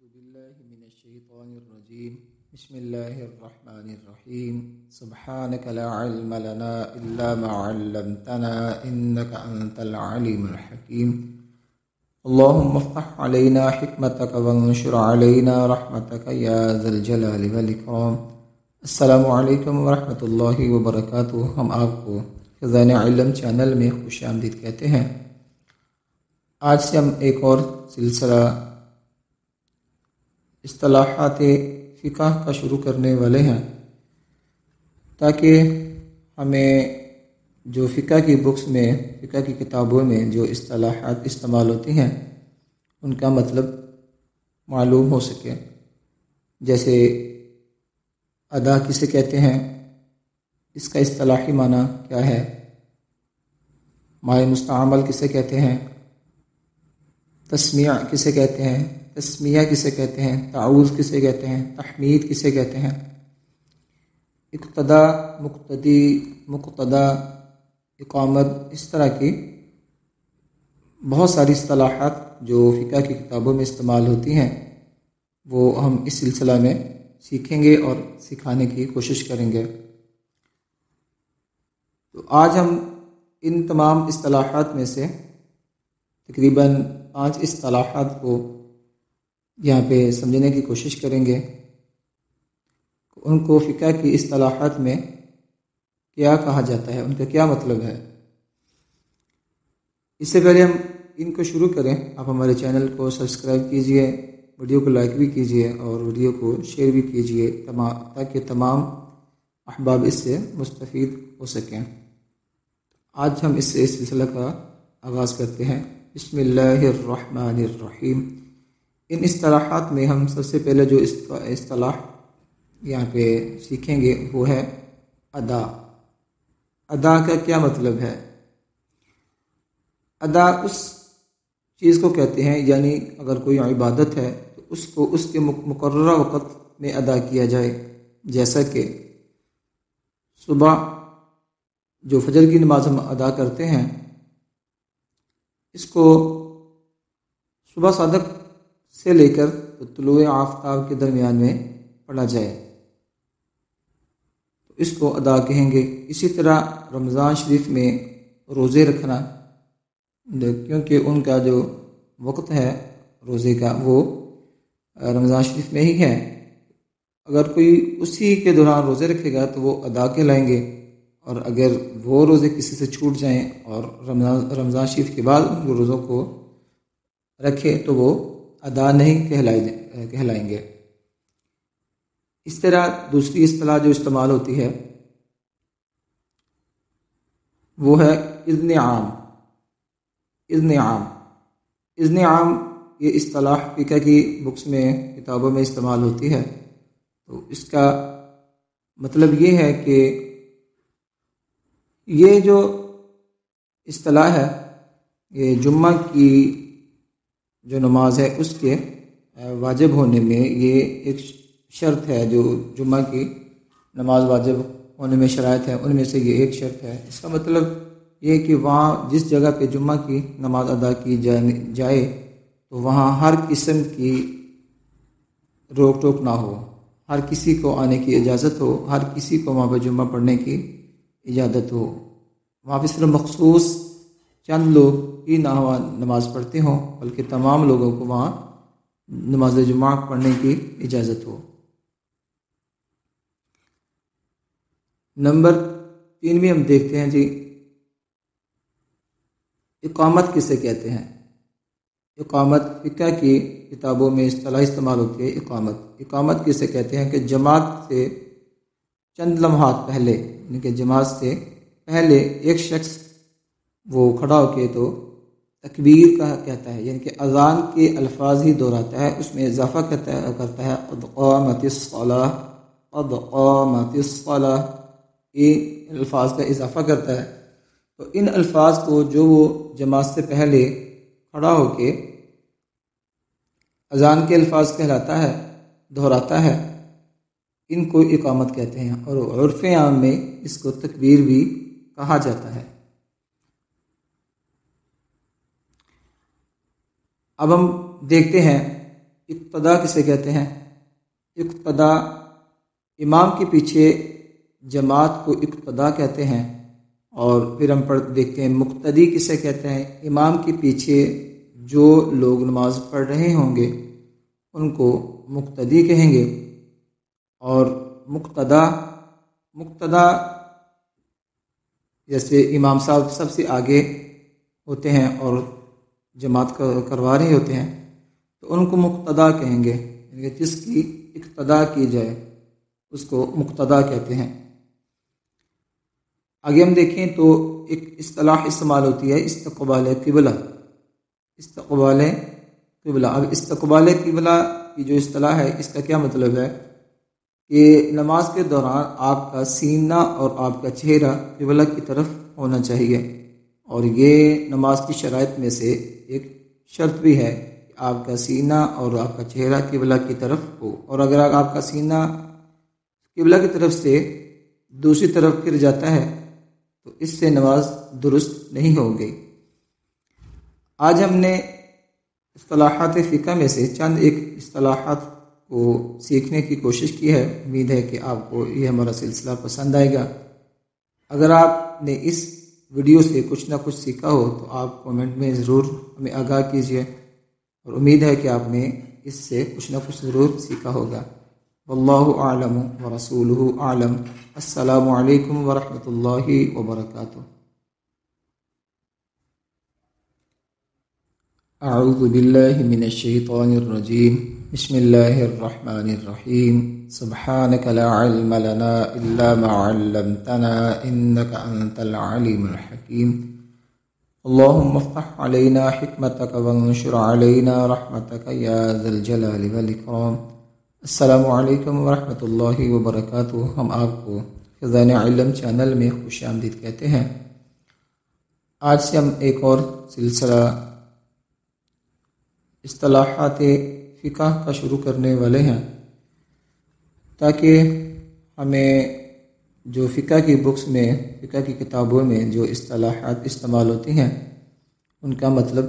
بالله من الشيطان الرجيم بسم الله الرحمن الرحيم سبحانك لا علم لنا إلا ما علمتنا إنك أنت العليم الحكيم اللهم افتح علينا حكمتك وانشر علينا رحمتك يا ذا الجلال والإكرام السلام علیکم ورحمۃ اللہ وبرکاتہ۔ ہم آپ کو خزان علم چینل میں خوش آمدید کہتے ہیں۔ آج سے ہم ایک اور سلسلہ اصطلاحات فقہ کا شروع کرنے والے ہیں، تاکہ ہمیں جو فقہ کی بکس میں، فقہ کی کتابوں میں جو اصطلاحات استعمال ہوتی ہیں ان کا مطلب معلوم ہو سکے۔ جیسے ادا کسے کہتے ہیں، اس کا اصطلاحی معنی کیا ہے، مائے مستعمل کسے کہتے ہیں، تسمیع کسے کہتے ہیں، تسمیہ کسے کہتے ہیں، تعوذ کسے کہتے ہیں، تحمید کسے کہتے ہیں، اقتدا، مقتدی، مقتدا، اقامت، اس طرح کی بہت ساری اصطلاحات جو فقہ کی کتابوں میں استعمال ہوتی ہیں وہ ہم اس سلسلہ میں سیکھیں گے اور سکھانے کی کوشش کریں گے۔ تو آج ہم ان تمام اصطلاحات میں سے تقریباً 5 اصطلاحات کو یہاں پہ سمجھنے کی کوشش کریں گے، ان کو فقہ کی اصطلاحات میں کیا کہا جاتا ہے، ان کا کیا مطلب ہے۔ اس سے پہلے ہم ان کو شروع کریں، آپ ہمارے چینل کو سبسکرائب کیجئے، ویڈیو کو لائک بھی کیجئے اور ویڈیو کو شیئر بھی کیجئے تاکہ تمام احباب اس سے مستفید ہو سکیں۔ آج ہم اس سلسلہ کا آغاز کرتے ہیں۔ بسم اللہ الرحمن الرحیم۔ ان اصطلاحات میں ہم سب سے پہلے جو اصطلاح یہاں پہ سیکھیں گے وہ ہے ادا۔ ادا کا کیا مطلب ہے؟ ادا اس چیز کو کہتے ہیں، یعنی اگر کوئی عبادت ہے تو اس کو اس کے مقررہ وقت میں ادا کیا جائے، جیسا کہ صبح جو فجر کی نماز ہم ادا کرتے ہیں، اس کو صبح صادق سے لے کر طلوع آفتاب کے درمیان میں پڑھا جائے تو اس کو ادا کہیں گے۔ اسی طرح رمضان شریف میں روزے رکھنا، کیونکہ ان کا جو وقت ہے روزے کا وہ رمضان شریف میں ہی ہے، اگر کوئی اسی کے دوران روزے رکھے گا تو وہ ادا کہلائیں گے، اور اگر وہ روزے کسی سے چھوٹ جائیں اور رمضان شریف کے بعد ان روزوں کو رکھے تو وہ ادا نہیں کہلائیں گے۔ اس طرح دوسری اصطلاح جو استعمال ہوتی ہے وہ ہے اذن عام۔ اذن عام، اذن عام یہ اصطلاح فقہ کی بکس میں، کتابوں میں استعمال ہوتی ہے۔ تو اس کا مطلب یہ ہے کہ یہ جو اصطلاح ہے یہ جمعہ کی جو نماز ہے اس کے واجب ہونے میں یہ ایک شرط ہے، جو جمعہ کی نماز واجب ہونے میں شرائط ہے ان میں سے یہ ایک شرط ہے۔ اس کا مطلب یہ کہ وہاں جس جگہ پہ جمعہ کی نماز ادا کی جائے تو وہاں ہر قسم کی روک ٹوک نہ ہو، ہر کسی کو آنے کی اجازت ہو، ہر کسی کو وہاں پہ جمعہ پڑھنے کی اجازت ہو، وہاں پہ صرف مخصوص چند لوگ ہی نہ نماز پڑھتے ہوں بلکہ تمام لوگوں کو وہاں نماز جمعہ پڑھنے کی اجازت ہو۔ نمبر 3 میں ہم دیکھتے ہیں جی اقامت کسے کہتے ہیں۔ اقامت فقہ کی کتابوں میں اصطلاح استعمال ہوتی ہے۔ اقامت کسے کہتے ہیں کہ جماعت سے چند لمحات پہلے، یعنی کہ جماعت سے پہلے ایک شخص وہ کھڑا ہو کے تو تکبیر کا کہتا ہے، یعنی کہ اذان کے الفاظ ہی دہراتا ہے، اس میں اضافہ کرتا ہے قد قامت الصلاۃ، قد قامت الصلاۃ، یہ الفاظ کا اضافہ کرتا ہے۔ تو ان الفاظ کو جو وہ جماعت سے پہلے کھڑا ہو کے اذان کے الفاظ کہلاتا ہے، دہراتا ہے، ان کو اقامت کہتے ہیں، اور عرف عام میں اس کو تکبیر بھی کہا جاتا ہے۔ اب ہم دیکھتے ہیں اقتدا کسے کہتے ہیں؟ اقتدا، امام کے پیچھے جماعت کو اقتدا کہتے ہیں۔ اور پھر ہم دیکھتے ہیں مقتدی کسے کہتے ہیں؟ امام کے پیچھے جو لوگ نماز پڑھ رہے ہوں گے ان کو مقتدی کہیں گے۔ اور مقتدا جیسے امام صاحب سب سے آگے ہوتے ہیں اور جماعت کروا رہے ہوتے ہیں تو ان کو مقتدا کہیں گے، یعنی کہ جس کی اقتدا کی جائے اس کو مقتدا کہتے ہیں۔ آگے ہم دیکھیں تو ایک اصطلاح استعمال ہوتی ہے استقبال قبلہ۔ استقبال قبلہ، اب استقبال قبلہ کی جو اصطلاح ہے اس کا کیا مطلب ہے کہ نماز کے دوران آپ کا سینہ اور آپ کا چہرہ قبلہ کی طرف ہونا چاہیے، اور یہ نماز کی شرائط میں سے ایک شرط بھی ہے کہ آپ کا سینہ اور آپ کا چہرہ قبلہ کی طرف ہو، اور اگر آپ کا سینہ قبلہ کی طرف سے دوسری طرف پھر جاتا ہے تو اس سے نماز درست نہیں ہوگی۔ آج ہم نے اصطلاحات فقہ میں سے چند ایک اصطلاحات کو سیکھنے کی کوشش کی ہے۔ امید ہے کہ آپ کو یہ ہمارا سلسلہ پسند آئے گا۔ اگر آپ نے اس ویڈیو سے کچھ نہ کچھ سیکھا ہو تو آپ کمنٹ میں ضرور ہمیں آگاہ کیجیے، اور امید ہے کہ آپ نے اس سے کچھ نہ کچھ ضرور سیکھا ہوگا۔ واللہ اعلم ورسولہ اعلم۔ السلام علیکم ورحمۃ اللہ وبرکاتہ۔ اعوذ باللہ من الشیطان الرجیم، بسم اللہ الرحمن الرحیم۔ سبحانک لا علم لنا الا ما علمتنا انک انت العلیم الحکیم۔ اللہم افتح علینا حکمتک وانشر علینا رحمتک یا ذا الجلال والاکرام۔ السلام علیکم ورحمۃ اللہ وبرکاتہ۔ ہم آپ کو خزان علم چینل میں خوش آمدید کہتے ہیں۔ آج سے ہم ایک اور سلسلہ اصطلاحات فقہ کا شروع کرنے والے ہیں، تاکہ ہمیں جو فقہ کی بکس میں، فقہ کی کتابوں میں جو اصطلاحات استعمال ہوتی ہیں ان کا مطلب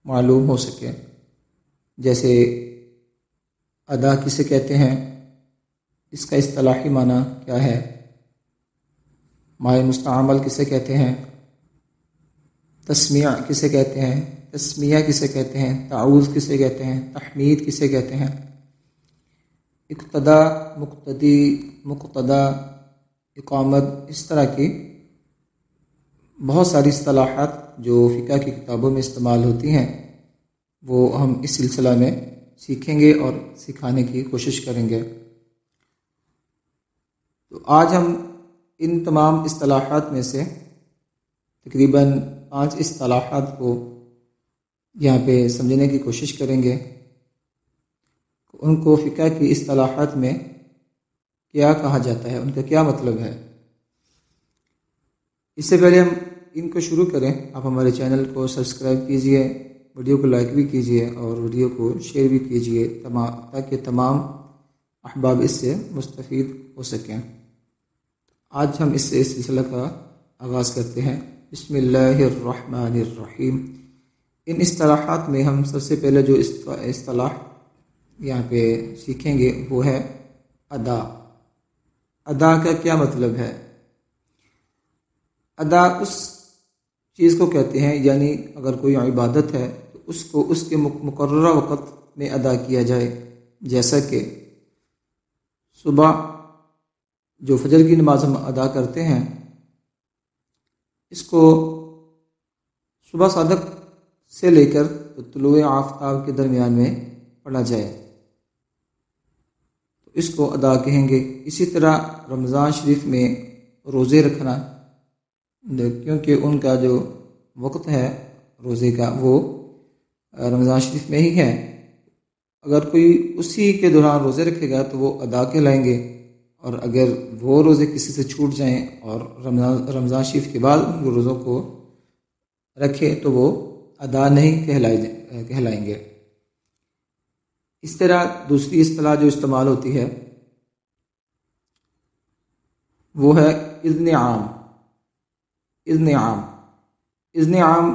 معلوم ہو سکے۔ جیسے ادا کسے کہتے ہیں، اس کا اصطلاحی معنی کیا ہے، مائے مستعمل کسے کہتے ہیں، تسمیع کسے کہتے ہیں، تسمیہ کسے کہتے ہیں، تعوذ کسے کہتے ہیں، تحمید کسے کہتے ہیں، اقتدا، مقتدی، مقتدا، اقامت، اس طرح کی بہت ساری اصطلاحات جو فقہ کی کتابوں میں استعمال ہوتی ہیں وہ ہم اس سلسلہ میں سیکھیں گے اور سکھانے کی کوشش کریں گے۔ تو آج ہم ان تمام اصطلاحات میں سے تقریباً 5 اصطلاحات کو یہاں پہ سمجھنے کی کوشش کریں گے، ان کو فقہ کی اصطلاحات میں کیا کہا جاتا ہے، ان کا کیا مطلب ہے۔ اس سے پہلے ہم ان کو شروع کریں، آپ ہمارے چینل کو سبسکرائب کیجئے، ویڈیو کو لائک بھی کیجئے اور ویڈیو کو شیئر بھی کیجئے تاکہ تمام احباب اس سے مستفید ہو سکیں۔ آج ہم اس سلسلہ کا آغاز کرتے ہیں۔ بسم اللہ الرحمن الرحیم۔ ان اصطلاحات میں ہم سب سے پہلے جو اصطلاح یہاں پہ سیکھیں گے وہ ہے ادا۔ ادا کا کیا مطلب ہے؟ ادا اس چیز کو کہتے ہیں، یعنی اگر کوئی عبادت ہے تو اس کو اس کے مقررہ وقت میں ادا کیا جائے، جیسا کہ صبح جو فجر کی نماز ہم ادا کرتے ہیں اس کو صبح صادق سے لے کر طلوع آفتاب کے درمیان میں پڑھا جائے تو اس کو ادا کہیں گے۔ اسی طرح رمضان شریف میں روزے رکھنا، کیونکہ ان کا جو وقت ہے روزے کا وہ رمضان شریف میں ہی ہے، اگر کوئی اسی کے دوران روزے رکھے گا تو وہ ادا کہلائیں گے، اور اگر وہ روزے کسی سے چھوٹ جائیں اور رمضان شریف کے بعد ان روزوں کو رکھے تو وہ ادا نہیں کہلائیں گے۔ اس طرح دوسری اصطلاح جو استعمال ہوتی ہے وہ ہے اذن عام۔ اذن عام، اذن عام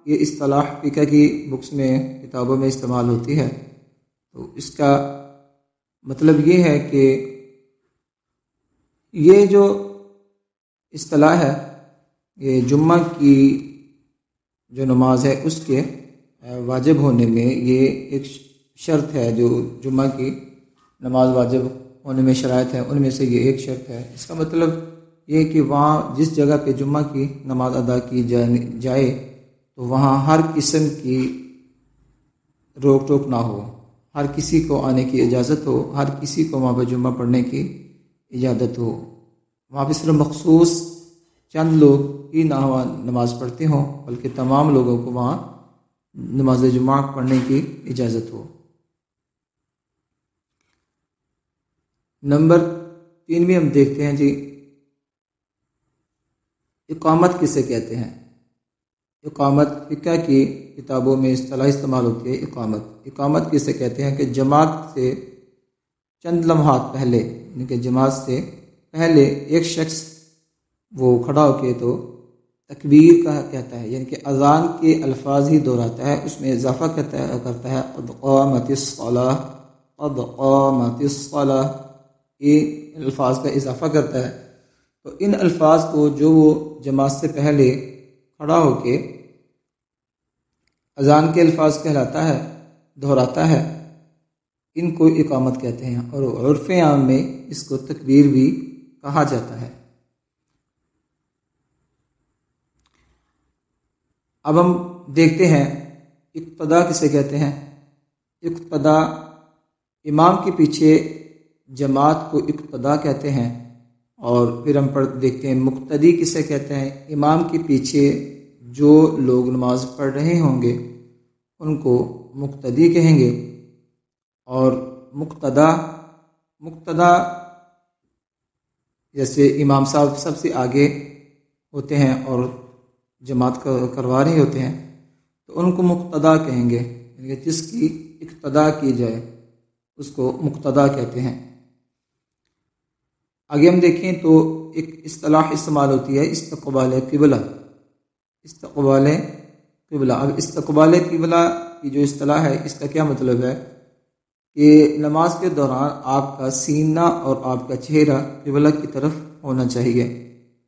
یہ اصطلاح فقہ کی بکس میں، کتابوں میں استعمال ہوتی ہے۔ تو اس کا مطلب یہ ہے کہ یہ جو اصطلاح ہے یہ جمعہ کی جو نماز ہے اس کے واجب ہونے میں یہ ایک شرط ہے. جو جمعہ کی نماز واجب ہونے میں شرائط ہے ان میں سے یہ ایک شرط ہے. اس کا مطلب یہ کہ وہاں جس جگہ پہ جمعہ کی نماز ادا کی جائے تو وہاں ہر قسم کی روک ٹوک نہ ہو، ہر کسی کو آنے کی اجازت ہو، ہر کسی کو وہاں پہ جمعہ پڑھنے کی اجازت ہو. وہاں پہ صرف مخصوص چند لوگ ہی نہ نماز پڑھتے ہوں بلکہ تمام لوگوں کو وہاں نماز جمعہ پڑھنے کی اجازت ہو. نمبر 3 میں ہم دیکھتے ہیں جی اقامت کسے کہتے ہیں. اقامت فقہ کی کتابوں میں اصطلاح استعمال ہوتی ہے. اقامت کسے کہتے ہیں کہ جماعت سے چند لمحات پہلے، یعنی کہ جماعت سے پہلے ایک شخص وہ کھڑا ہو کے تو تکبیر کا کہتا ہے، یعنی کہ اذان کے الفاظ ہی دہراتا ہے، اس میں اضافہ کرتا ہے قد قامت الصلاۃ، قد قامت الصلاۃ، یہ الفاظ کا اضافہ کرتا ہے. تو ان الفاظ کو جو وہ جماعت سے پہلے کھڑا ہو کے اذان کے الفاظ کہلاتا ہے، دہراتا ہے، ان کو اقامت کہتے ہیں. اور عرف عام میں اس کو تکبیر بھی کہا جاتا ہے. اب ہم دیکھتے ہیں اقتدا کسے کہتے ہیں. اقتدا، امام کے پیچھے جماعت کو اقتدا کہتے ہیں. اور پھر ہم دیکھتے ہیں مقتدی کسے کہتے ہیں. امام کے پیچھے جو لوگ نماز پڑھ رہے ہوں گے ان کو مقتدی کہیں گے. اور مقتدا جیسے امام صاحب سب سے آگے ہوتے ہیں اور جماعت کروا رہے ہوتے ہیں تو ان کو مقتدا کہیں گے، یعنی کہ جس کی اقتدا کی جائے اس کو مقتدا کہتے ہیں. آگے ہم دیکھیں تو ایک اصطلاح استعمال ہوتی ہے استقبال قبلہ. استقبال قبلہ. اب استقبال قبلہ کی جو اصطلاح ہے اس کا کیا مطلب ہے کہ نماز کے دوران آپ کا سینہ اور آپ کا چہرہ قبلہ کی طرف ہونا چاہیے.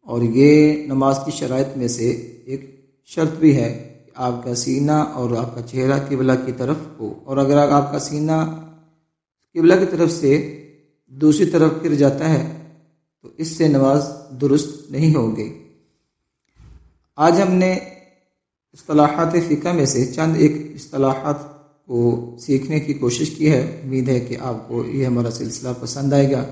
اور یہ نماز کی شرائط میں سے ایک شرط بھی ہے کہ آپ کا سینہ اور آپ کا چہرہ قبلہ کی طرف ہو. اور اگر آپ کا سینہ قبلہ کی طرف سے دوسری طرف پھر جاتا ہے تو اس سے نماز درست نہیں ہوگی. آج ہم نے اصطلاحات فقہ میں سے چند ایک اصطلاحات کو سیکھنے کی کوشش کی ہے. امید ہے کہ آپ کو یہ ہمارا سلسلہ پسند آئے گا.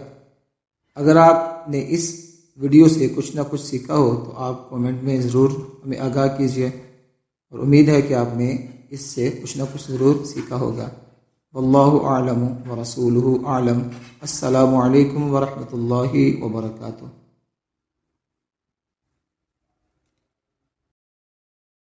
اگر آپ نے اس ویڈیو سے کچھ نہ کچھ سیکھا ہو تو آپ کمنٹ میں ضرور ہمیں آگاہ کیجیے، اور امید ہے کہ آپ نے اس سے کچھ نہ کچھ ضرور سیکھا ہوگا. واللہ اعلم ورسولہ اعلم. السلام علیکم ورحمۃ اللہ وبرکاتہ.